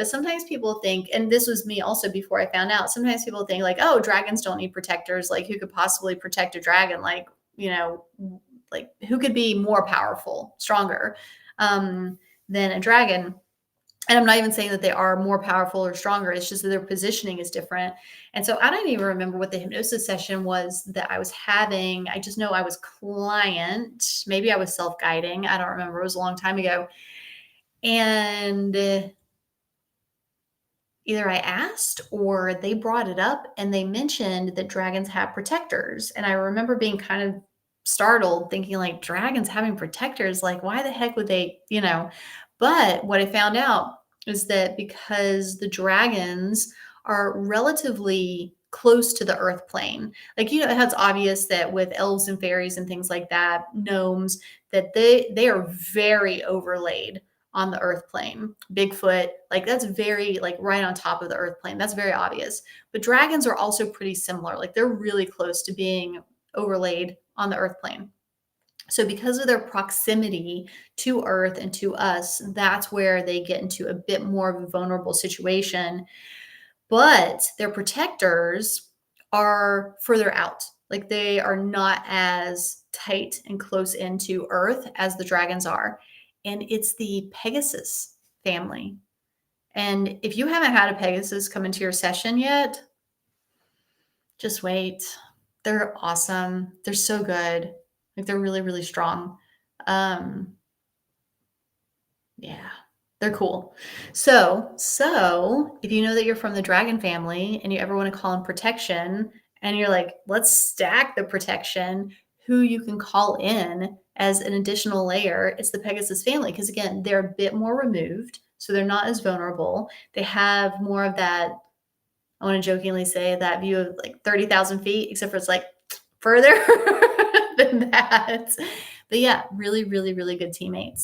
But sometimes people think, and this was me also before I found out, sometimes people think like, oh, dragons don't need protectors. Like, who could possibly protect a dragon? Like who could be more powerful, stronger than a dragon? And I'm not even saying that they are more powerful or stronger. It's just that their positioning is different. And so I don't even remember what the hypnosis session was that I was having. I just know I was client. Maybe I was self-guiding. I don't remember. It was a long time ago. And either I asked or they brought it up and they mentioned that dragons have protectors. And I remember being kind of startled, thinking like, dragons having protectors, like why the heck would they? But what I found out is that because the dragons are relatively close to the earth plane, like it's obvious that with elves and fairies and things like that, gnomes, that they are very overlaid on the earth plane. Bigfoot, like that's very like right on top of the earth plane. That's very obvious. But dragons are also pretty similar. Like they're really close to being overlaid on the earth plane. So because of their proximity to earth and to us, that's where they get into a bit more of a vulnerable situation. But their protectors are further out. Like they are not as tight and close into earth as the dragons are. And it's the Pegasus family. And if you haven't had a Pegasus come into your session yet, just wait. They're awesome. They're so good. Like they're really, really strong. Um, yeah, they're cool. So if you know that you're from the dragon family and you ever want to call in protection and you're like, let's stack the protection, who you can call in as an additional layer, it's the Pegasus family. Because again, they're a bit more removed, so they're not as vulnerable. They have more of that, I want to jokingly say, that view of like 30,000 feet, except for it's like further than that. But yeah, really, really, really good teammates.